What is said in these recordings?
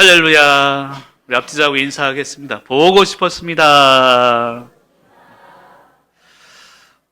할렐루야. 우리 앞뒤자고 인사하겠습니다. 보고 싶었습니다.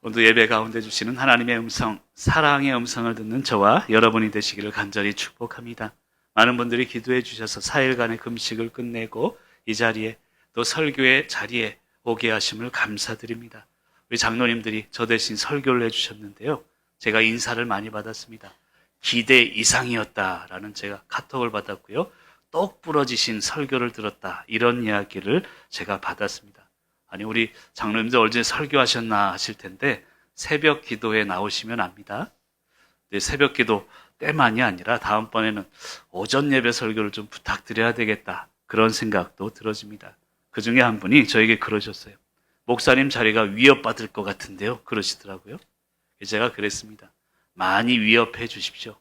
오늘 예배 가운데 주시는 하나님의 음성, 사랑의 음성을 듣는 저와 여러분이 되시기를 간절히 축복합니다. 많은 분들이 기도해 주셔서 4일간의 금식을 끝내고 이 자리에 또 설교의 자리에 오게 하심을 감사드립니다. 우리 장로님들이 저 대신 설교를 해주셨는데요. 제가 인사를 많이 받았습니다. 기대 이상이었다라는 제가 카톡을 받았고요. 똑 부러지신 설교를 들었다. 이런 이야기를 제가 받았습니다. 아니 우리 장로님들 어제 설교하셨나 하실 텐데 새벽 기도에 나오시면 압니다. 새벽 기도 때만이 아니라 다음번에는 오전 예배 설교를 좀 부탁드려야 되겠다. 그런 생각도 들어집니다. 그 중에 한 분이 저에게 그러셨어요. 목사님 자리가 위협받을 것 같은데요. 그러시더라고요. 제가 그랬습니다. 많이 위협해 주십시오.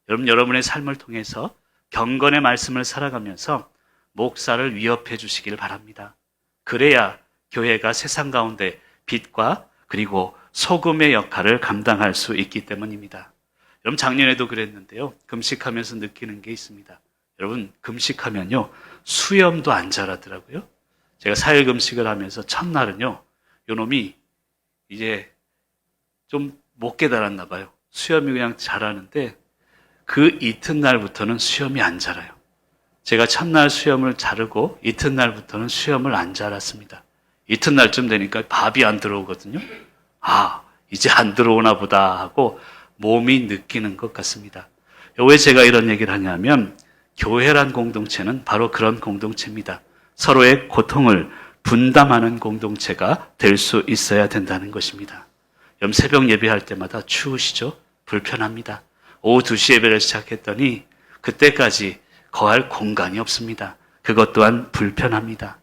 여러분의 삶을 통해서 경건의 말씀을 살아가면서 목사를 위협해 주시길 바랍니다. 그래야 교회가 세상 가운데 빛과 그리고 소금의 역할을 감당할 수 있기 때문입니다. 여러분 작년에도 그랬는데요. 금식하면서 느끼는 게 있습니다. 여러분 금식하면요. 수염도 안 자라더라고요. 제가 4일 금식을 하면서 첫날은요. 요놈이 이제 좀 못 깨달았나 봐요. 수염이 그냥 자라는데 그 이튿날부터는 수염이 안 자라요. 제가 첫날 수염을 자르고 이튿날부터는 수염을 안 자랐습니다. 이튿날쯤 되니까 밥이 안 들어오거든요. 아, 이제 안 들어오나 보다 하고 몸이 느끼는 것 같습니다. 왜 제가 이런 얘기를 하냐면 교회란 공동체는 바로 그런 공동체입니다. 서로의 고통을 분담하는 공동체가 될 수 있어야 된다는 것입니다. 여러분 새벽 예배할 때마다 추우시죠? 불편합니다. 오후 2시 예배를 시작했더니 그때까지 거할 공간이 없습니다. 그것 또한 불편합니다.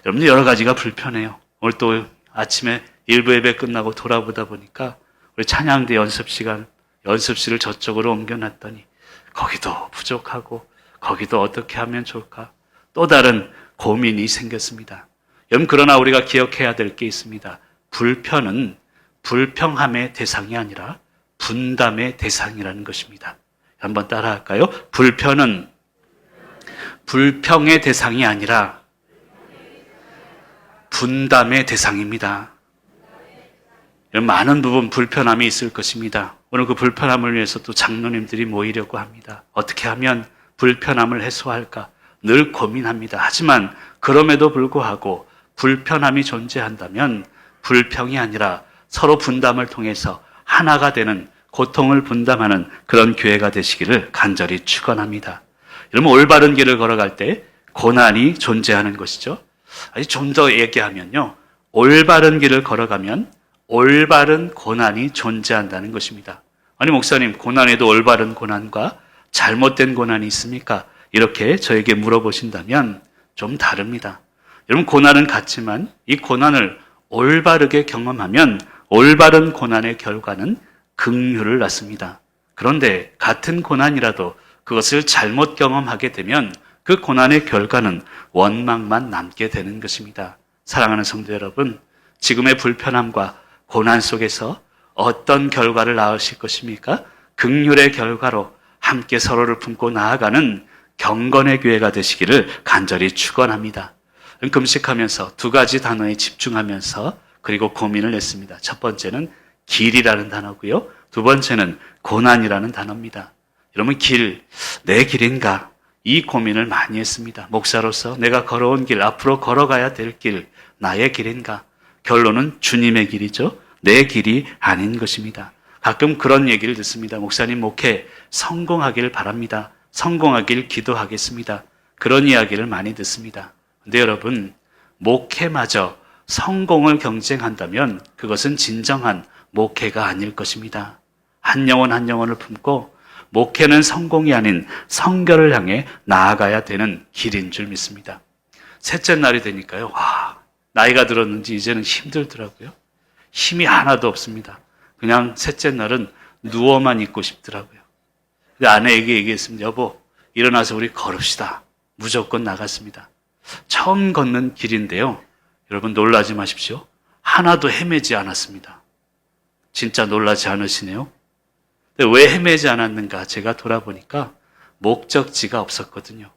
여러분들 여러 가지가 불편해요. 오늘 또 아침에 일부 예배 끝나고 돌아보다 보니까 우리 찬양대 연습실을 저쪽으로 옮겨놨더니 거기도 부족하고 거기도 어떻게 하면 좋을까? 또 다른 고민이 생겼습니다. 여러분 그러나 우리가 기억해야 될 게 있습니다. 불편은 불평함의 대상이 아니라 분담의 대상이라는 것입니다. 한번 따라할까요? 불편은 불평의 대상이 아니라 분담의 대상입니다. 많은 부분 불편함이 있을 것입니다. 오늘 그 불편함을 위해서 또 장로님들이 모이려고 합니다. 어떻게 하면 불편함을 해소할까? 늘 고민합니다. 하지만 그럼에도 불구하고 불편함이 존재한다면 불평이 아니라 서로 분담을 통해서 하나가 되는 고통을 분담하는 그런 교회가 되시기를 간절히 축원합니다. 여러분 올바른 길을 걸어갈 때 고난이 존재하는 것이죠. 아니 좀 더 얘기하면요. 올바른 길을 걸어가면 올바른 고난이 존재한다는 것입니다. 아니 목사님 고난에도 올바른 고난과 잘못된 고난이 있습니까? 이렇게 저에게 물어보신다면 좀 다릅니다. 여러분 고난은 같지만 이 고난을 올바르게 경험하면 올바른 고난의 결과는 긍휼을 낳습니다. 그런데 같은 고난이라도 그것을 잘못 경험하게 되면 그 고난의 결과는 원망만 남게 되는 것입니다. 사랑하는 성도 여러분, 지금의 불편함과 고난 속에서 어떤 결과를 낳으실 것입니까? 긍휼의 결과로 함께 서로를 품고 나아가는 경건의 교회가 되시기를 간절히 축원합니다. 금식하면서 두 가지 단어에 집중하면서 그리고 고민을 했습니다. 첫 번째는 길이라는 단어고요. 두 번째는 고난이라는 단어입니다. 여러분 내 길인가? 이 고민을 많이 했습니다. 목사로서 내가 걸어온 길, 앞으로 걸어가야 될 길, 나의 길인가? 결론은 주님의 길이죠. 내 길이 아닌 것입니다. 가끔 그런 얘기를 듣습니다. 목사님 목회 성공하길 바랍니다. 성공하길 기도하겠습니다. 그런 이야기를 많이 듣습니다. 근데 여러분 목회마저 성공을 경쟁한다면 그것은 진정한 목회가 아닐 것입니다. 한 영혼 한 영혼을 품고 목회는 성공이 아닌 성결을 향해 나아가야 되는 길인 줄 믿습니다. 셋째 날이 되니까요. 나이가 들었는지 이제는 힘들더라고요. 힘이 하나도 없습니다. 그냥 셋째 날은 누워만 있고 싶더라고요. 근데 아내에게 얘기했습니다. 여보, 일어나서 우리 걸읍시다. 무조건 나갔습니다. 처음 걷는 길인데요. 여러분 놀라지 마십시오. 하나도 헤매지 않았습니다. 진짜 놀라지 않으시네요. 근데 왜 헤매지 않았는가 제가 돌아보니까 목적지가 없었거든요.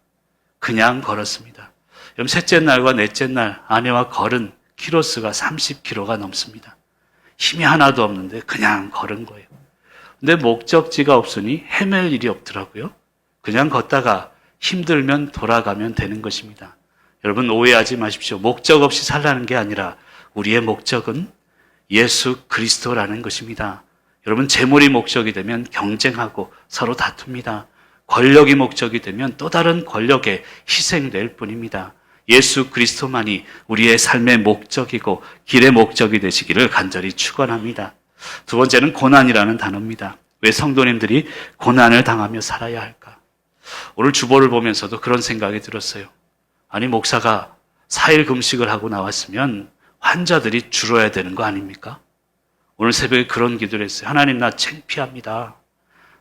그냥 걸었습니다. 여러분, 셋째 날과 넷째 날 아내와 걸은 키로수가 30km가 넘습니다. 힘이 하나도 없는데 그냥 걸은 거예요. 근데 목적지가 없으니 헤맬 일이 없더라고요. 그냥 걷다가 힘들면 돌아가면 되는 것입니다. 여러분, 오해하지 마십시오. 목적 없이 살라는 게 아니라 우리의 목적은 예수 그리스도라는 것입니다. 여러분, 재물이 목적이 되면 경쟁하고 서로 다툽니다. 권력이 목적이 되면 또 다른 권력에 희생될 뿐입니다. 예수 그리스도만이 우리의 삶의 목적이고 길의 목적이 되시기를 간절히 축원합니다. 두 번째는 고난이라는 단어입니다. 왜 성도님들이 고난을 당하며 살아야 할까? 오늘 주보를 보면서도 그런 생각이 들었어요. 아니, 목사가 4일 금식을 하고 나왔으면 환자들이 줄어야 되는 거 아닙니까? 오늘 새벽에 그런 기도를 했어요. 하나님, 나 창피합니다.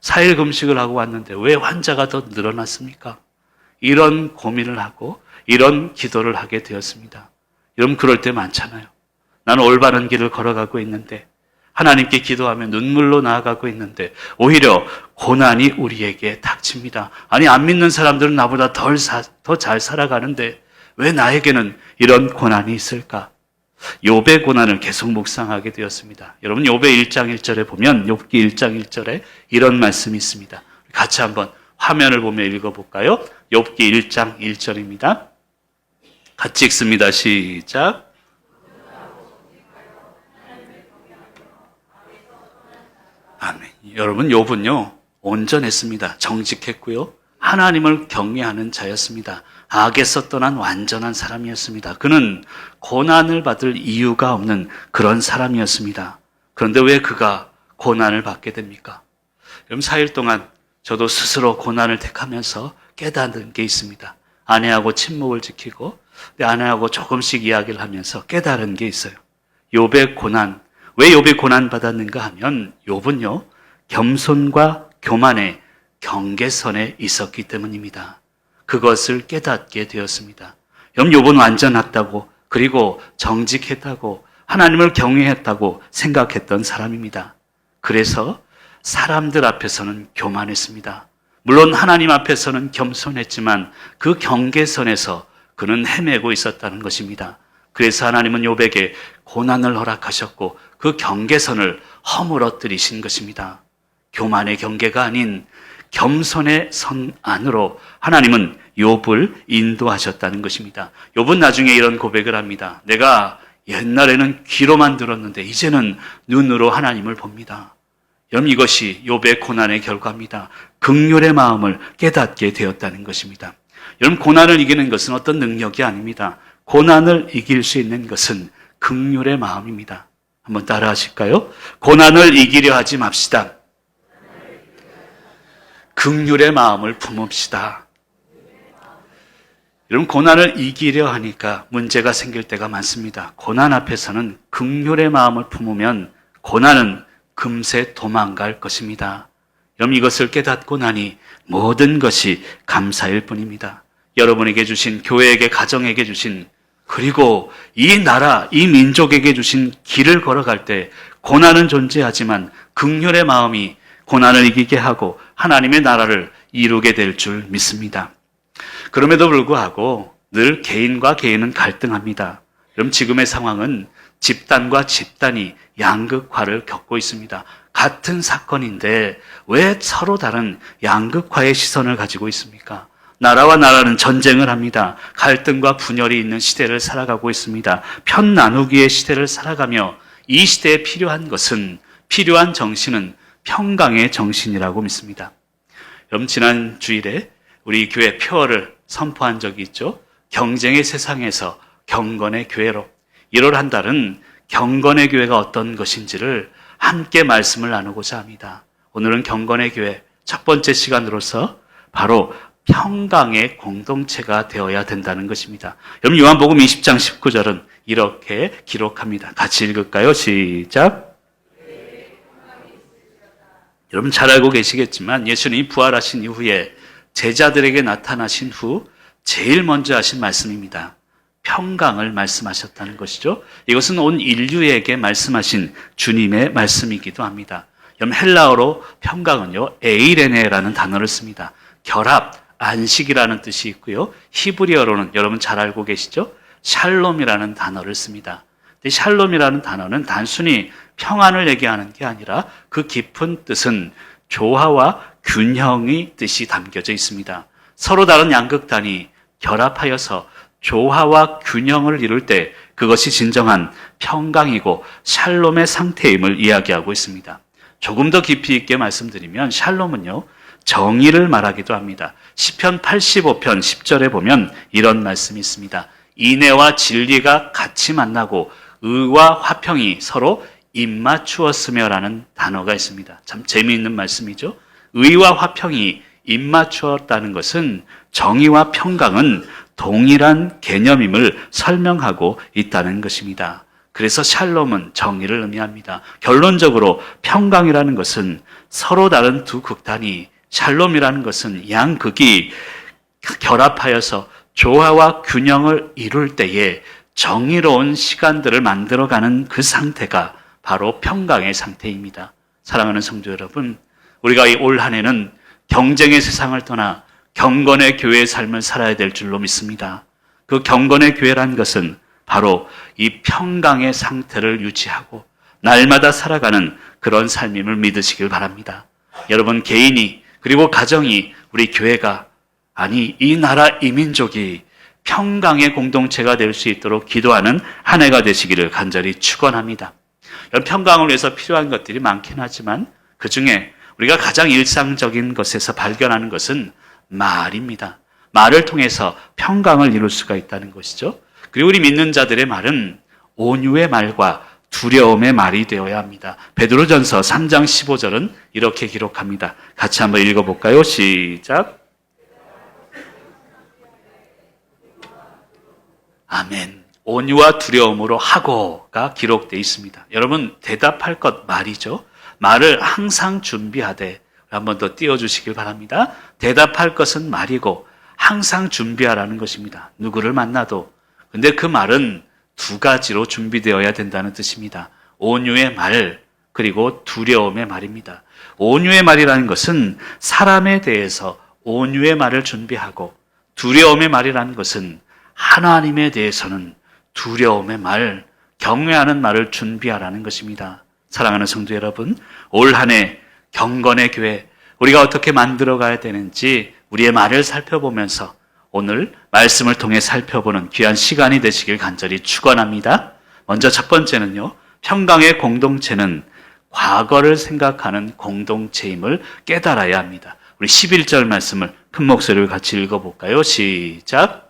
4일 금식을 하고 왔는데 왜 환자가 더 늘어났습니까? 이런 고민을 하고 이런 기도를 하게 되었습니다. 여러분, 그럴 때 많잖아요. 나는 올바른 길을 걸어가고 있는데, 하나님께 기도하며 눈물로 나아가고 있는데 오히려 고난이 우리에게 닥칩니다. 아니, 안 믿는 사람들은 나보다 더 잘 살아가는데 왜 나에게는 이런 고난이 있을까? 욥의 고난을 계속 묵상하게 되었습니다. 여러분, 욥의 1장 1절에 보면 욥기 1장 1절에 이런 말씀이 있습니다. 같이 한번 화면을 보며 읽어볼까요? 욥기 1장 1절입니다. 같이 읽습니다. 시작. 아멘. 여러분, 욥은요 온전했습니다. 정직했고요, 하나님을 경외하는 자였습니다. 악에서 떠난 완전한 사람이었습니다. 그는 고난을 받을 이유가 없는 그런 사람이었습니다. 그런데 왜 그가 고난을 받게 됩니까? 여러분, 4일 동안 저도 스스로 고난을 택하면서 깨닫는 게 있습니다. 아내하고 침묵을 지키고 아내하고 조금씩 이야기를 하면서 깨달은 게 있어요. 욥의 고난, 왜 욥이 고난받았는가 하면 욥은요 겸손과 교만의 경계선에 있었기 때문입니다. 그것을 깨닫게 되었습니다. 욥은 완전했다고, 그리고 정직했다고, 하나님을 경외했다고 생각했던 사람입니다. 그래서 사람들 앞에서는 교만했습니다. 물론 하나님 앞에서는 겸손했지만 그 경계선에서 그는 헤매고 있었다는 것입니다. 그래서 하나님은 욥에게 고난을 허락하셨고 그 경계선을 허물어뜨리신 것입니다. 교만의 경계가 아닌 겸손의 선 안으로 하나님은 욥을 인도하셨다는 것입니다. 욥은 나중에 이런 고백을 합니다. 내가 옛날에는 귀로만 들었는데 이제는 눈으로 하나님을 봅니다. 여러분, 이것이 욥의 고난의 결과입니다. 긍휼의 마음을 깨닫게 되었다는 것입니다. 여러분, 고난을 이기는 것은 어떤 능력이 아닙니다. 고난을 이길 수 있는 것은 긍휼의 마음입니다. 한번 따라 하실까요? 고난을 이기려 하지 맙시다. 긍휼의 마음을 품읍시다. 여러분, 고난을 이기려 하니까 문제가 생길 때가 많습니다. 고난 앞에서는 긍휼의 마음을 품으면 고난은 금세 도망갈 것입니다. 여러분, 이것을 깨닫고 나니 모든 것이 감사일 뿐입니다. 여러분에게 주신, 교회에게, 가정에게 주신, 그리고 이 나라, 이 민족에게 주신 길을 걸어갈 때 고난은 존재하지만 긍휼의 마음이 고난을 이기게 하고 하나님의 나라를 이루게 될 줄 믿습니다. 그럼에도 불구하고 늘 개인과 개인은 갈등합니다. 그럼 지금의 상황은 집단과 집단이 양극화를 겪고 있습니다. 같은 사건인데 왜 서로 다른 양극화의 시선을 가지고 있습니까? 나라와 나라는 전쟁을 합니다. 갈등과 분열이 있는 시대를 살아가고 있습니다. 편 나누기의 시대를 살아가며 이 시대에 필요한 정신은 평강의 정신이라고 믿습니다. 여러분, 지난 주일에 우리 교회 표어를 선포한 적이 있죠. 경쟁의 세상에서 경건의 교회로. 1월 한 달은 경건의 교회가 어떤 것인지를 함께 말씀을 나누고자 합니다. 오늘은 경건의 교회 첫 번째 시간으로서 바로 평강의 공동체가 되어야 된다는 것입니다. 여러분, 요한복음 20장 19절은 이렇게 기록합니다. 같이 읽을까요? 시작. 여러분, 잘 알고 계시겠지만 예수님이 부활하신 이후에 제자들에게 나타나신 후 제일 먼저 하신 말씀입니다. 평강을 말씀하셨다는 것이죠. 이것은 온 인류에게 말씀하신 주님의 말씀이기도 합니다. 여러분, 헬라어로 평강은요, 에이레네라는 단어를 씁니다. 결합, 안식이라는 뜻이 있고요. 히브리어로는 여러분 잘 알고 계시죠? 샬롬이라는 단어를 씁니다. 근데 샬롬이라는 단어는 단순히 평안을 얘기하는 게 아니라 그 깊은 뜻은 조화와 균형의 뜻이 담겨져 있습니다. 서로 다른 양극단이 결합하여서 조화와 균형을 이룰 때 그것이 진정한 평강이고 샬롬의 상태임을 이야기하고 있습니다. 조금 더 깊이 있게 말씀드리면 샬롬은요, 정의를 말하기도 합니다. 시편 85편 10절에 보면 이런 말씀이 있습니다. 인애와 진리가 같이 만나고 의와 화평이 서로 입맞추었으며라는 단어가 있습니다. 참 재미있는 말씀이죠. 의와 화평이 입맞추었다는 것은 정의와 평강은 동일한 개념임을 설명하고 있다는 것입니다. 그래서 샬롬은 정의를 의미합니다. 결론적으로 평강이라는 것은 서로 다른 두 극단이, 샬롬이라는 것은 양극이 결합하여서 조화와 균형을 이룰 때에 정의로운 시간들을 만들어가는 그 상태가 바로 평강의 상태입니다. 사랑하는 성도 여러분, 우리가 이 올 한 해는 경쟁의 세상을 떠나 경건의 교회의 삶을 살아야 될 줄로 믿습니다. 그 경건의 교회란 것은 바로 이 평강의 상태를 유지하고 날마다 살아가는 그런 삶임을 믿으시길 바랍니다. 여러분 개인이 그리고 가정이 우리 교회가 아니 이 나라 이 민족이 평강의 공동체가 될 수 있도록 기도하는 한 해가 되시기를 간절히 축원합니다. 평강을 위해서 필요한 것들이 많긴 하지만 그중에 우리가 가장 일상적인 것에서 발견하는 것은 말입니다. 말을 통해서 평강을 이룰 수가 있다는 것이죠. 그리고 우리 믿는 자들의 말은 온유의 말과 두려움의 말이 되어야 합니다. 베드로전서 3장 15절은 이렇게 기록합니다. 같이 한번 읽어볼까요? 시작. 아멘. 온유와 두려움으로 하고가 기록되어 있습니다. 여러분 대답할 것 말이죠. 말을 항상 준비하되, 한 번 더 띄워주시길 바랍니다. 대답할 것은 말이고 항상 준비하라는 것입니다. 누구를 만나도. 근데 그 말은 두 가지로 준비되어야 된다는 뜻입니다. 온유의 말 그리고 두려움의 말입니다. 온유의 말이라는 것은 사람에 대해서 온유의 말을 준비하고, 두려움의 말이라는 것은 하나님에 대해서는 두려움의 말, 경외하는 말을 준비하라는 것입니다. 사랑하는 성도 여러분, 올 한 해 경건의 교회 우리가 어떻게 만들어가야 되는지 우리의 말을 살펴보면서 오늘 말씀을 통해 살펴보는 귀한 시간이 되시길 간절히 축원합니다. 먼저 첫 번째는요, 평강의 공동체는 과거를 생각하는 공동체임을 깨달아야 합니다. 우리 11절 말씀을 큰 목소리를 같이 읽어볼까요? 시작.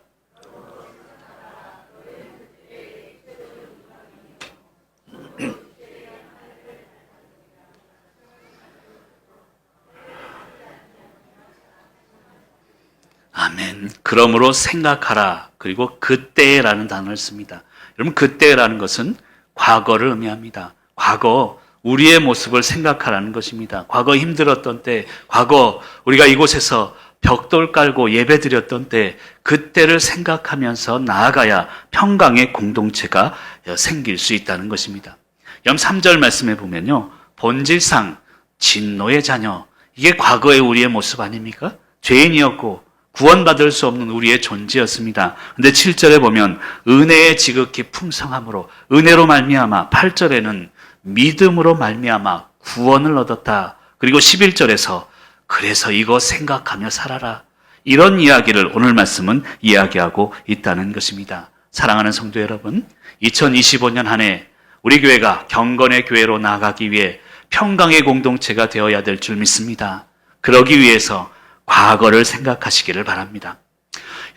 아멘. 그러므로 생각하라. 그리고 그때라는 단어를 씁니다. 여러분 그때라는 것은 과거를 의미합니다. 과거 우리의 모습을 생각하라는 것입니다. 과거 힘들었던 때, 과거 우리가 이곳에서 벽돌 깔고 예배 드렸던 때, 그때를 생각하면서 나아가야 평강의 공동체가 생길 수 있다는 것입니다. 3절 말씀에 보면요, 본질상 진노의 자녀, 이게 과거의 우리의 모습 아닙니까? 죄인이었고 구원받을 수 없는 우리의 존재였습니다. 근데 7절에 보면 은혜의 지극히 풍성함으로, 은혜로 말미암아, 8절에는 믿음으로 말미암아 구원을 얻었다. 그리고 11절에서 그래서 이거 생각하며 살아라. 이런 이야기를 오늘 말씀은 이야기하고 있다는 것입니다. 사랑하는 성도 여러분, 2025년 한 해 우리 교회가 경건의 교회로 나아가기 위해 평강의 공동체가 되어야 될 줄 믿습니다. 그러기 위해서 과거를 생각하시기를 바랍니다.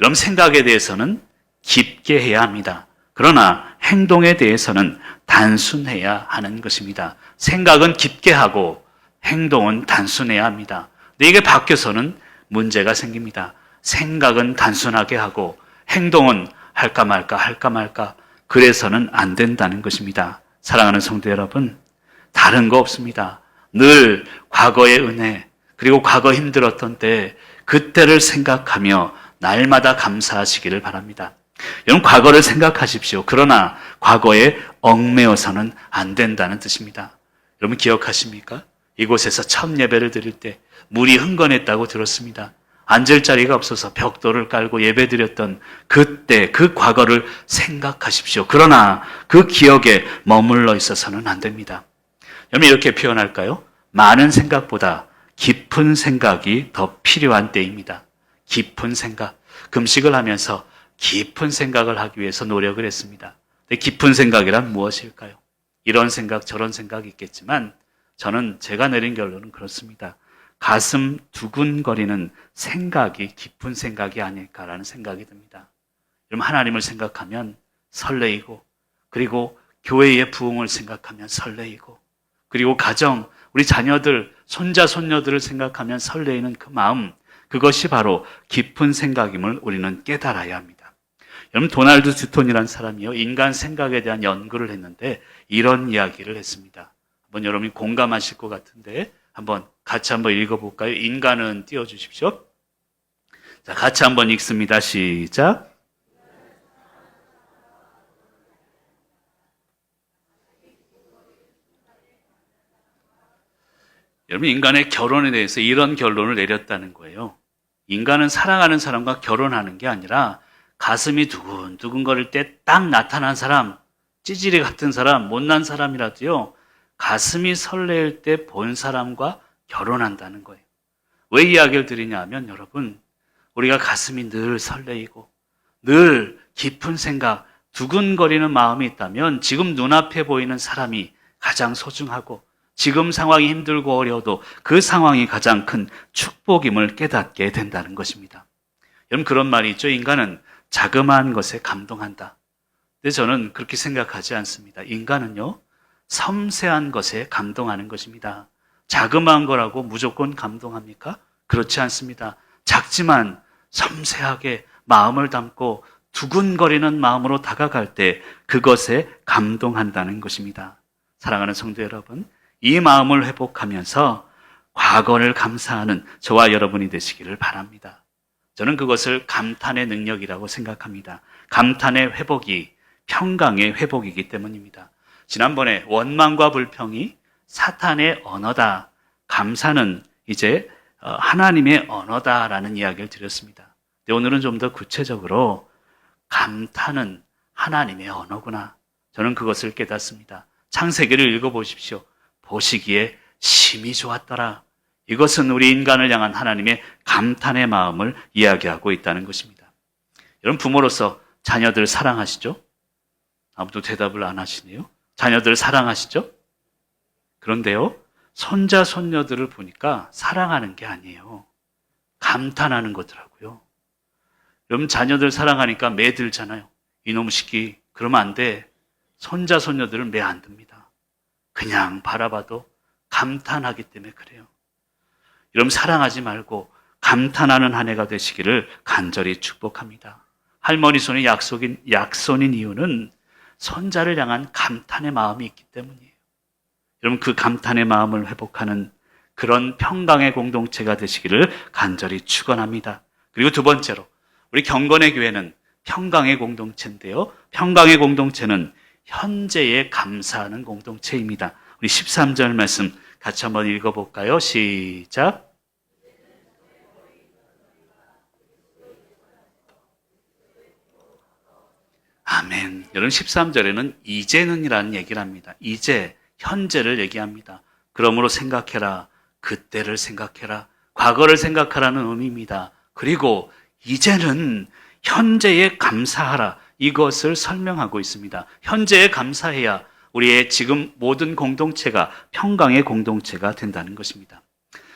여러분 생각에 대해서는 깊게 해야 합니다. 그러나 행동에 대해서는 단순해야 하는 것입니다. 생각은 깊게 하고 행동은 단순해야 합니다. 근데 이게 바뀌어서는 문제가 생깁니다. 생각은 단순하게 하고 행동은 할까 말까 그래서는 안 된다는 것입니다. 사랑하는 성도 여러분, 다른 거 없습니다. 늘 과거의 은혜, 그리고 과거 힘들었던 때 그때를 생각하며 날마다 감사하시기를 바랍니다. 여러분 과거를 생각하십시오. 그러나 과거에 얽매어서는 안 된다는 뜻입니다. 여러분 기억하십니까? 이곳에서 첫 예배를 드릴 때 물이 흥건했다고 들었습니다. 앉을 자리가 없어서 벽돌을 깔고 예배드렸던 그때 그 과거를 생각하십시오. 그러나 그 기억에 머물러 있어서는 안 됩니다. 여러분 이렇게 표현할까요? 많은 생각보다 깊은 생각이 더 필요한 때입니다. 깊은 생각. 금식을 하면서 깊은 생각을 하기 위해서 노력을 했습니다. 근데 깊은 생각이란 무엇일까요? 이런 생각 저런 생각이 있겠지만 저는 제가 내린 결론은 그렇습니다. 가슴 두근거리는 생각이 깊은 생각이 아닐까라는 생각이 듭니다. 여러분 하나님을 생각하면 설레이고, 그리고 교회의 부흥을 생각하면 설레이고, 그리고 가정, 우리 자녀들, 손자 손녀들을 생각하면 설레이는 그 마음, 그것이 바로 깊은 생각임을 우리는 깨달아야 합니다. 여러분 도널드 주톤이라는 사람이요, 인간 생각에 대한 연구를 했는데 이런 이야기를 했습니다. 한번 여러분이 공감하실 것 같은데 같이 한번 읽어볼까요? 인간은 띄워주십시오. 자, 같이 한번 읽습니다. 시작. 여러분 인간의 결혼에 대해서 이런 결론을 내렸다는 거예요. 인간은 사랑하는 사람과 결혼하는 게 아니라 가슴이 두근두근거릴 때 딱 나타난 사람, 찌질이 같은 사람, 못난 사람이라도요, 가슴이 설레일 때 본 사람과 결혼한다는 거예요. 왜 이야기를 드리냐 하면 여러분, 우리가 가슴이 늘 설레이고 늘 깊은 생각, 두근거리는 마음이 있다면 지금 눈앞에 보이는 사람이 가장 소중하고 지금 상황이 힘들고 어려워도 그 상황이 가장 큰 축복임을 깨닫게 된다는 것입니다. 여러분 그런 말이 있죠. 인간은 자그마한 것에 감동한다. 근데 저는 그렇게 생각하지 않습니다. 인간은요, 섬세한 것에 감동하는 것입니다. 자그마한 거라고 무조건 감동합니까? 그렇지 않습니다. 작지만 섬세하게 마음을 담고 두근거리는 마음으로 다가갈 때 그것에 감동한다는 것입니다. 사랑하는 성도 여러분, 이 마음을 회복하면서 과거를 감사하는 저와 여러분이 되시기를 바랍니다. 저는 그것을 감탄의 능력이라고 생각합니다. 감탄의 회복이 평강의 회복이기 때문입니다. 지난번에 원망과 불평이 사탄의 언어다, 감사는 이제 하나님의 언어다라는 이야기를 드렸습니다. 근데 오늘은 좀 더 구체적으로 감탄은 하나님의 언어구나, 저는 그것을 깨닫습니다. 창세기를 읽어보십시오. 보시기에 심히 좋았더라. 이것은 우리 인간을 향한 하나님의 감탄의 마음을 이야기하고 있다는 것입니다. 여러분 부모로서 자녀들 사랑하시죠? 아무도 대답을 안 하시네요. 자녀들 사랑하시죠? 그런데요, 손자 손녀들을 보니까 사랑하는 게 아니에요. 감탄하는 거더라고요. 여러분 자녀들 사랑하니까 매 들잖아요. 이놈 시끼 그러면 안 돼. 손자 손녀들은 매 안 듭니다. 그냥 바라봐도 감탄하기 때문에 그래요. 여러분 사랑하지 말고 감탄하는 한 해가 되시기를 간절히 축복합니다. 할머니 손이 약손인 이유는 손자를 향한 감탄의 마음이 있기 때문이에요. 여러분 그 감탄의 마음을 회복하는 그런 평강의 공동체가 되시기를 간절히 축원합니다. 그리고 두 번째로 우리 경건의 교회는 평강의 공동체인데요. 평강의 공동체는 현재에 감사하는 공동체입니다. 우리 13절 말씀 같이 한번 읽어볼까요? 시작. 아멘. 여러분 13절에는 이제는이라는 얘기를 합니다. 이제, 현재를 얘기합니다. 그러므로 생각해라. 그때를 생각해라. 과거를 생각하라는 의미입니다. 그리고 이제는 현재에 감사하라. 이것을 설명하고 있습니다. 현재에 감사해야 우리의 지금 모든 공동체가 평강의 공동체가 된다는 것입니다.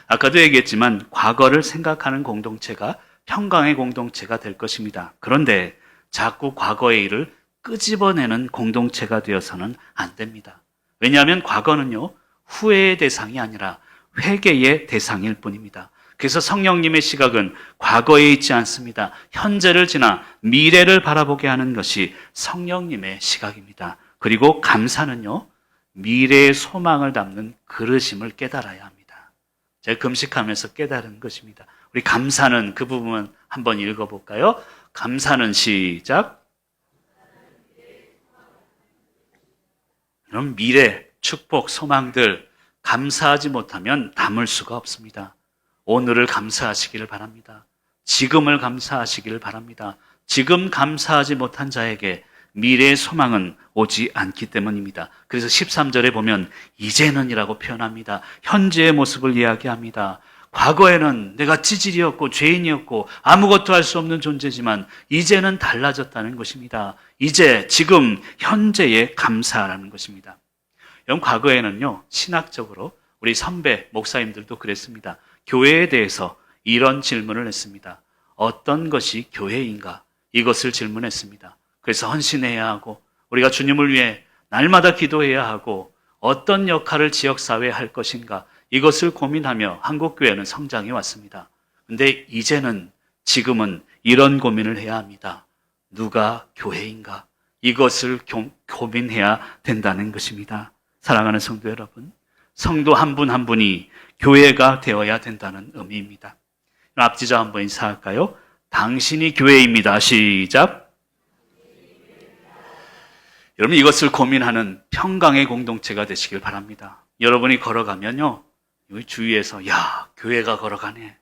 아까도 얘기했지만 과거를 생각하는 공동체가 평강의 공동체가 될 것입니다. 그런데 자꾸 과거의 일을 끄집어내는 공동체가 되어서는 안 됩니다. 왜냐하면 과거는요, 후회의 대상이 아니라 회개의 대상일 뿐입니다. 그래서 성령님의 시각은 과거에 있지 않습니다. 현재를 지나 미래를 바라보게 하는 것이 성령님의 시각입니다. 그리고 감사는요, 미래의 소망을 담는 그릇임을 깨달아야 합니다. 제가 금식하면서 깨달은 것입니다. 우리 감사는 그 부분 한번 읽어볼까요? 감사는 시작. 그럼 미래, 축복, 소망들 감사하지 못하면 담을 수가 없습니다. 오늘을 감사하시기를 바랍니다. 지금을 감사하시기를 바랍니다. 지금 감사하지 못한 자에게 미래의 소망은 오지 않기 때문입니다. 그래서 13절에 보면 이제는이라고 표현합니다. 현재의 모습을 이야기합니다. 과거에는 내가 찌질이었고 죄인이었고 아무것도 할 수 없는 존재지만 이제는 달라졌다는 것입니다. 이제 지금 현재에 감사하라는 것입니다. 여러분, 과거에는요, 신학적으로 우리 선배 목사님들도 그랬습니다. 교회에 대해서 이런 질문을 했습니다. 어떤 것이 교회인가? 이것을 질문했습니다. 그래서 헌신해야 하고 우리가 주님을 위해 날마다 기도해야 하고 어떤 역할을 지역사회에 할 것인가, 이것을 고민하며 한국교회는 성장해 왔습니다. 근데 이제는, 지금은 이런 고민을 해야 합니다. 누가 교회인가? 이것을 고민해야 된다는 것입니다. 사랑하는 성도 여러분, 성도 한 분 한 분이 교회가 되어야 된다는 의미입니다. 앞지자 한번 인사할까요? 당신이 교회입니다. 시작. 여러분, 이것을 고민하는 평강의 공동체가 되시길 바랍니다. 여러분이 걸어가면요, 여기 주위에서 야, 교회가 걸어가네.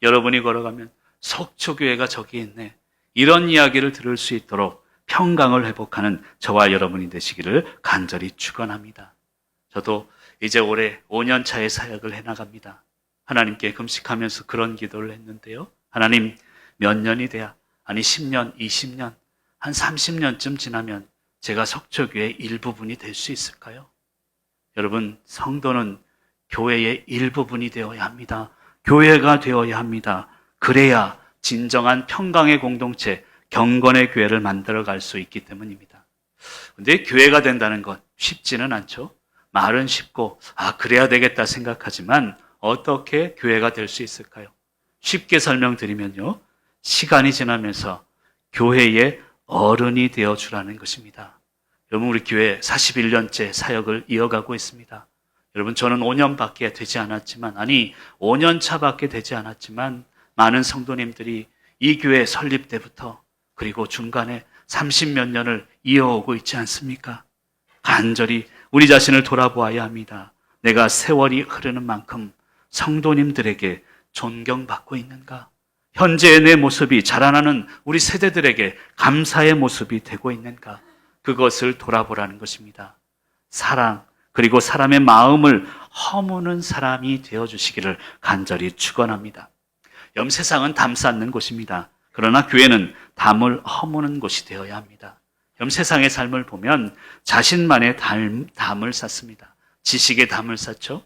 여러분이 걸어가면 속초교회가 저기 있네. 이런 이야기를 들을 수 있도록 평강을 회복하는 저와 여러분이 되시기를 간절히 축원합니다. 저도 이제 올해 5년 차의 사역을 해나갑니다. 하나님께 금식하면서 그런 기도를 했는데요. 하나님, 몇 년이 돼야, 아니 10년, 20년, 한 30년쯤 지나면 제가 속초교회의 일부분이 될 수 있을까요? 여러분, 성도는 교회의 일부분이 되어야 합니다. 교회가 되어야 합니다. 그래야 진정한 평강의 공동체, 경건의 교회를 만들어갈 수 있기 때문입니다. 근데 교회가 된다는 것 쉽지는 않죠. 말은 쉽고 그래야 되겠다 생각하지만 어떻게 교회가 될 수 있을까요? 쉽게 설명드리면요, 시간이 지나면서 교회의 어른이 되어주라는 것입니다. 여러분, 우리 교회 41년째 사역을 이어가고 있습니다. 여러분, 저는 5년밖에 되지 않았지만, 5년 차밖에 되지 않았지만 많은 성도님들이 이 교회 설립 때부터 그리고 중간에 30몇 년을 이어오고 있지 않습니까? 간절히 우리 자신을 돌아보아야 합니다. 내가 세월이 흐르는 만큼 성도님들에게 존경받고 있는가? 현재의 내 모습이 자라나는 우리 세대들에게 감사의 모습이 되고 있는가? 그것을 돌아보라는 것입니다. 사랑, 그리고 사람의 마음을 허무는 사람이 되어주시기를 간절히 축원합니다. 세상은 담 쌓는 곳입니다. 그러나 교회는 담을 허무는 곳이 되어야 합니다. 세상의 삶을 보면 자신만의 담을 쌓습니다. 지식의 담을 쌓죠.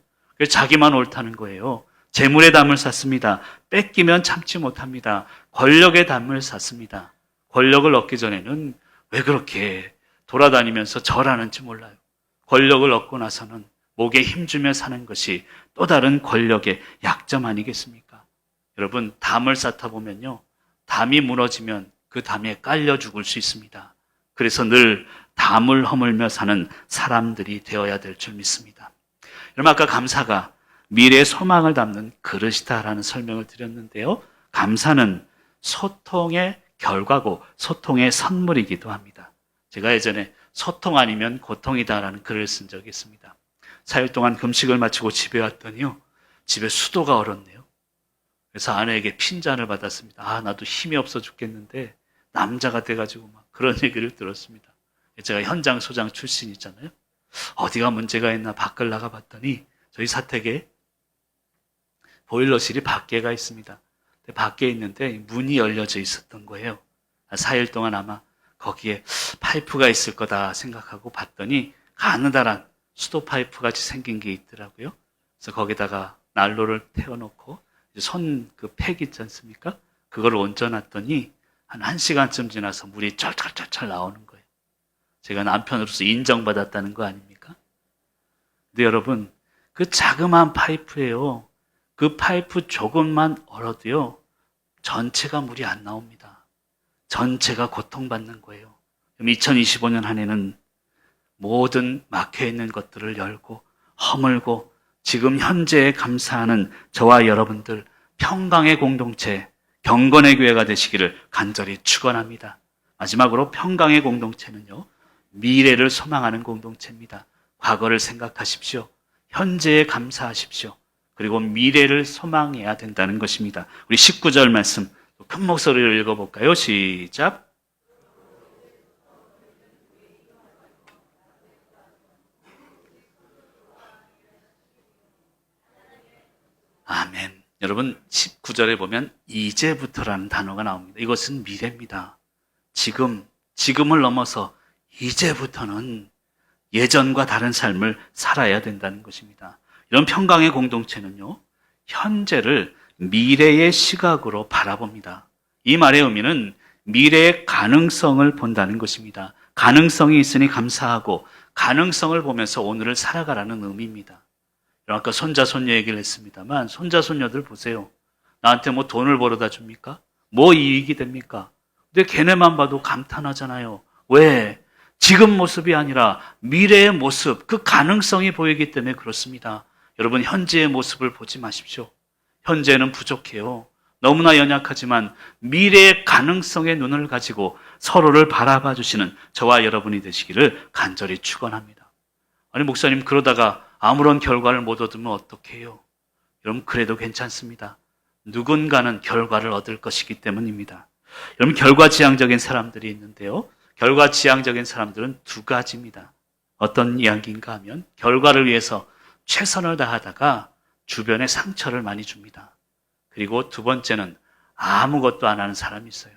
자기만 옳다는 거예요. 재물의 담을 쌓습니다. 뺏기면 참지 못합니다. 권력의 담을 쌓습니다. 권력을 얻기 전에는 왜 그렇게 돌아다니면서 절하는지 몰라요. 권력을 얻고 나서는 목에 힘주며 사는 것이 또 다른 권력의 약점 아니겠습니까? 여러분, 담을 쌓다 보면요, 담이 무너지면 그 담에 깔려 죽을 수 있습니다. 그래서 늘 담을 허물며 사는 사람들이 되어야 될 줄 믿습니다. 여러분, 아까 감사가 미래의 소망을 담는 그릇이다라는 설명을 드렸는데요. 감사는 소통의 결과고 소통의 선물이기도 합니다. 제가 예전에 소통 아니면 고통이다라는 글을 쓴 적이 있습니다. 4일 동안 금식을 마치고 집에 왔더니요, 집에 수도가 얼었네요. 그래서 아내에게 핀잔을 받았습니다. 나도 힘이 없어 죽겠는데 남자가 돼가지고 막 그런 얘기를 들었습니다. 제가 현장 소장 출신이잖아요. 어디가 문제가 있나 밖을 나가봤더니 저희 사택에 보일러실이 밖에가 있습니다. 밖에 있는데 문이 열려져 있었던 거예요. 4일 동안 아마 거기에 파이프가 있을 거다 생각하고 봤더니 가느다란 수도 파이프 같이 생긴 게 있더라고요. 그래서 거기다가 난로를 태워놓고 그 팩 있지 않습니까? 그걸 얹어놨더니 한 1시간쯤 지나서 물이 쩔쩔쩔 나오는 거예요. 제가 남편으로서 인정받았다는 거 아닙니까? 근데 여러분, 그 자그마한 파이프예요. 그 파이프 조금만 얼어도요, 전체가 물이 안 나옵니다. 전체가 고통받는 거예요. 2025년 한 해는 모든 막혀있는 것들을 열고 허물고 지금 현재에 감사하는 저와 여러분들 평강의 공동체, 경건의 교회가 되시기를 간절히 축원합니다. 마지막으로 평강의 공동체는요, 미래를 소망하는 공동체입니다. 과거를 생각하십시오. 현재에 감사하십시오. 그리고 미래를 소망해야 된다는 것입니다. 우리 19절 말씀 큰 목소리로 읽어볼까요? 시작. 아멘. 여러분 19절에 보면 이제부터라는 단어가 나옵니다. 이것은 미래입니다. 지금을 넘어서 이제부터는 예전과 다른 삶을 살아야 된다는 것입니다. 이런 평강의 공동체는요, 현재를 미래의 시각으로 바라봅니다. 이 말의 의미는 미래의 가능성을 본다는 것입니다. 가능성이 있으니 감사하고 가능성을 보면서 오늘을 살아가라는 의미입니다. 아까 손자, 손녀 얘기를 했습니다만 손자, 손녀들 보세요. 나한테 뭐 돈을 벌어다 줍니까? 뭐 이익이 됩니까? 근데 걔네만 봐도 감탄하잖아요. 왜? 지금 모습이 아니라 미래의 모습, 그 가능성이 보이기 때문에 그렇습니다. 여러분 현재의 모습을 보지 마십시오. 현재는 부족해요. 너무나 연약하지만 미래의 가능성의 눈을 가지고 서로를 바라봐 주시는 저와 여러분이 되시기를 간절히 축원합니다. 아니 목사님 그러다가 아무런 결과를 못 얻으면 어떡해요? 여러분 그래도 괜찮습니다. 누군가는 결과를 얻을 것이기 때문입니다. 여러분 결과지향적인 사람들이 있는데요. 결과지향적인 사람들은 두 가지입니다. 어떤 이야기인가 하면 결과를 위해서 최선을 다하다가 주변에 상처를 많이 줍니다. 그리고 두 번째는 아무것도 안 하는 사람이 있어요.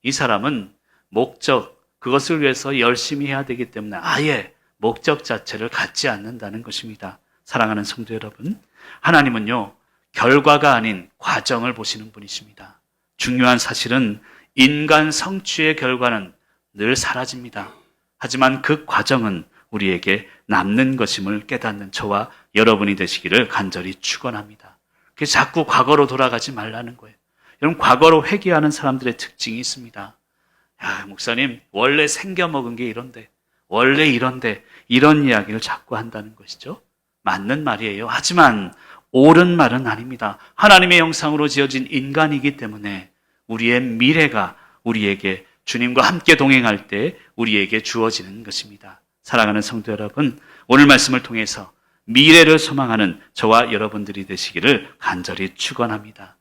이 사람은 목적, 그것을 위해서 열심히 해야 되기 때문에 아예 목적 자체를 갖지 않는다는 것입니다. 사랑하는 성도 여러분, 하나님은요, 결과가 아닌 과정을 보시는 분이십니다. 중요한 사실은 인간 성취의 결과는 늘 사라집니다. 하지만 그 과정은 우리에게 남는 것임을 깨닫는 저와 여러분이 되시기를 간절히 축원합니다. 그래서 자꾸 과거로 돌아가지 말라는 거예요. 여러분 과거로 회귀하는 사람들의 특징이 있습니다. 야, 목사님 원래 생겨먹은 게 이런데 원래 이런데 이런 이야기를 자꾸 한다는 것이죠. 맞는 말이에요. 하지만 옳은 말은 아닙니다. 하나님의 형상으로 지어진 인간이기 때문에 우리의 미래가 우리에게 주님과 함께 동행할 때 우리에게 주어지는 것입니다. 사랑하는 성도 여러분, 오늘 말씀을 통해서 미래를 소망하는 저와 여러분들이 되시기를 간절히 축원합니다.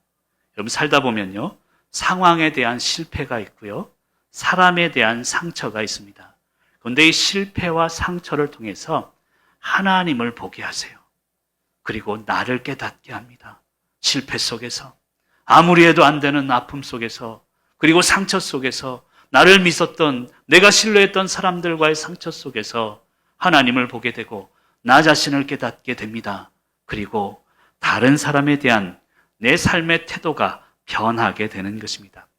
여러분 살다 보면요, 상황에 대한 실패가 있고요, 사람에 대한 상처가 있습니다. 그런데 이 실패와 상처를 통해서 하나님을 보게 하세요. 그리고 나를 깨닫게 합니다. 실패 속에서, 아무리 해도 안 되는 아픔 속에서, 그리고 상처 속에서, 나를 믿었던, 내가 신뢰했던 사람들과의 상처 속에서 하나님을 보게 되고 나 자신을 깨닫게 됩니다. 그리고 다른 사람에 대한 내 삶의 태도가 변하게 되는 것입니다.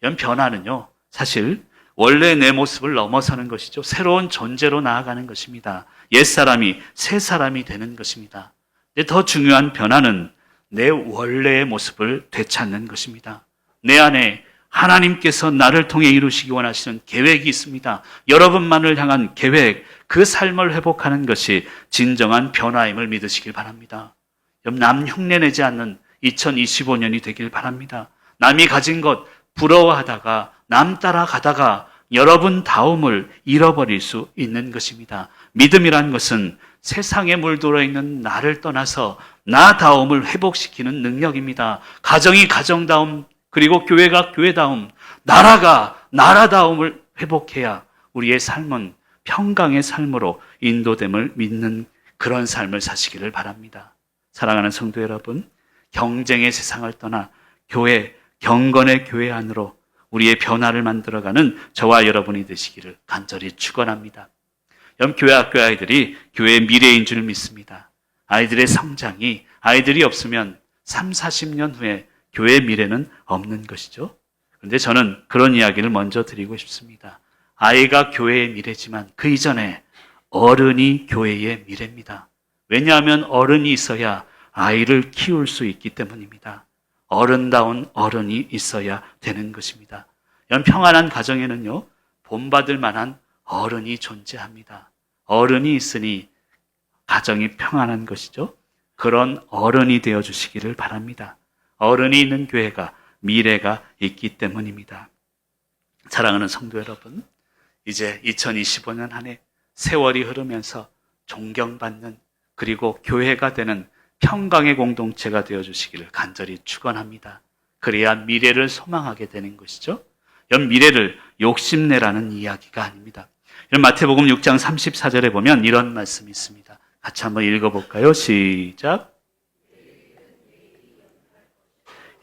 이런 변화는요, 사실 원래 내 모습을 넘어서는 것이죠. 새로운 존재로 나아가는 것입니다. 옛사람이 새 사람이 되는 것입니다. 근데 더 중요한 변화는 내 원래의 모습을 되찾는 것입니다. 내 안에 하나님께서 나를 통해 이루시기 원하시는 계획이 있습니다. 여러분만을 향한 계획, 그 삶을 회복하는 것이 진정한 변화임을 믿으시길 바랍니다. 남 흉내내지 않는 2025년이 되길 바랍니다. 남이 가진 것 부러워하다가 남 따라가다가 여러분 다움을 잃어버릴 수 있는 것입니다. 믿음이란 것은 세상에 물들어 있는 나를 떠나서 나 다움을 회복시키는 능력입니다. 가정이 가정다움, 그리고 교회가 교회다움, 나라가 나라다움을 회복해야 우리의 삶은 평강의 삶으로 인도됨을 믿는 그런 삶을 사시기를 바랍니다. 사랑하는 성도 여러분, 경쟁의 세상을 떠나 교회, 경건의 교회 안으로 우리의 변화를 만들어가는 저와 여러분이 되시기를 간절히 축원합니다. 교회 학교 아이들이 교회의 미래인 줄 믿습니다. 아이들의 성장이, 아이들이 없으면 3, 40년 후에 교회의 미래는 없는 것이죠. 그런데 저는 그런 이야기를 먼저 드리고 싶습니다. 아이가 교회의 미래지만 그 이전에 어른이 교회의 미래입니다. 왜냐하면 어른이 있어야 아이를 키울 수 있기 때문입니다. 어른다운 어른이 있어야 되는 것입니다. 이런 평안한 가정에는요, 본받을 만한 어른이 존재합니다. 어른이 있으니 가정이 평안한 것이죠. 그런 어른이 되어주시기를 바랍니다. 어른이 있는 교회가 미래가 있기 때문입니다. 사랑하는 성도 여러분, 이제 2025년 한 해 세월이 흐르면서 존경받는, 그리고 교회가 되는 평강의 공동체가 되어주시기를 간절히 축원합니다. 그래야 미래를 소망하게 되는 것이죠. 이런 미래를 욕심내라는 이야기가 아닙니다. 이런 마태복음 6장 34절에 보면 이런 말씀이 있습니다. 같이 한번 읽어볼까요? 시작.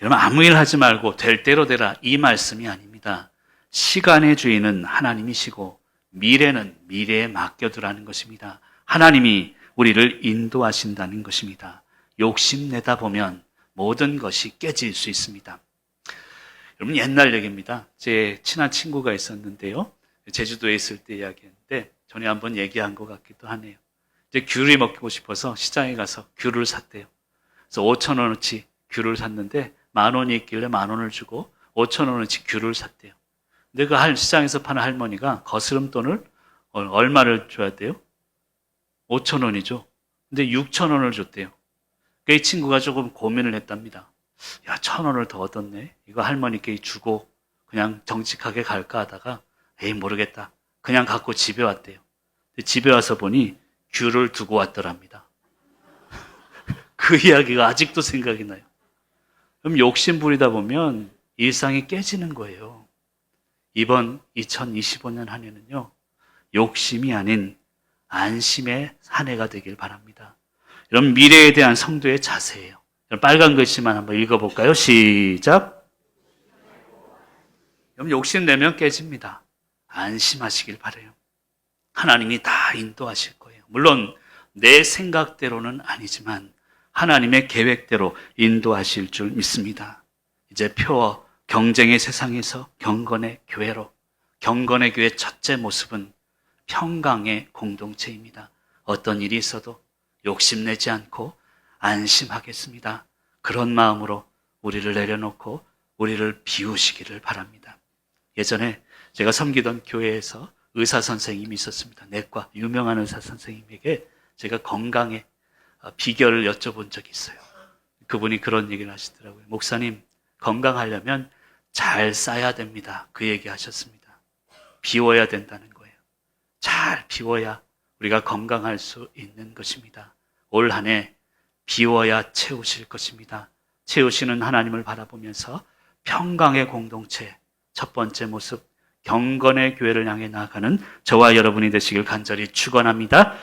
여러분 아무 일 하지 말고 될 대로 되라 이 말씀이 아닙니다. 시간의 주인은 하나님이시고 미래는 미래에 맡겨두라는 것입니다. 하나님이 우리를 인도하신다는 것입니다. 욕심내다 보면 모든 것이 깨질 수 있습니다. 여러분 옛날 얘기입니다. 제 친한 친구가 있었는데요. 제주도에 있을 때 이야기했는데 전에 한번 얘기한 것 같기도 하네요. 이제 귤이 먹고 싶어서 시장에 가서 귤을 샀대요. 그래서 5,000원어치 귤을 샀는데 10,000원이 있길래 10,000원을 주고 5,000원어치 귤을 샀대요. 근데 그 시장에서 파는 할머니가 거스름돈을 얼마를 줘야 돼요? 5,000원이죠. 근데 6,000원을 줬대요. 그 이 친구가 조금 고민을 했답니다. 야, 1,000원을 더 얻었네. 이거 할머니께 주고 그냥 정직하게 갈까 하다가 에이 모르겠다. 그냥 갖고 집에 왔대요. 근데 집에 와서 보니 귤을 두고 왔더랍니다. 그 이야기가 아직도 생각이 나요. 그럼 욕심 부리다 보면 일상이 깨지는 거예요. 이번 2025년 한 해는요. 욕심이 아닌 안심의 한 해가 되길 바랍니다. 이런 미래에 대한 성도의 자세예요. 빨간 글씨만 한번 읽어볼까요? 시작. 그럼 욕심내면 깨집니다. 안심하시길 바라요. 하나님이 다 인도하실 거예요. 물론 내 생각대로는 아니지만 하나님의 계획대로 인도하실 줄 믿습니다. 이제 표어 경쟁의 세상에서 경건의 교회로, 경건의 교회 첫째 모습은 평강의 공동체입니다. 어떤 일이 있어도 욕심내지 않고 안심하겠습니다. 그런 마음으로 우리를 내려놓고 우리를 비우시기를 바랍니다. 예전에 제가 섬기던 교회에서 의사 선생님이 있었습니다. 내과 유명한 의사 선생님에게 제가 건강의 비결을 여쭤본 적이 있어요. 그분이 그런 얘기를 하시더라고요. 목사님, 건강하려면 잘 싸야 됩니다. 그 얘기 하셨습니다. 비워야 된다는 거예요. 잘 비워야 우리가 건강할 수 있는 것입니다. 올 한 해 비워야 채우실 것입니다. 채우시는 하나님을 바라보면서 평강의 공동체, 첫 번째 모습, 경건의 교회를 향해 나아가는 저와 여러분이 되시길 간절히 축원합니다.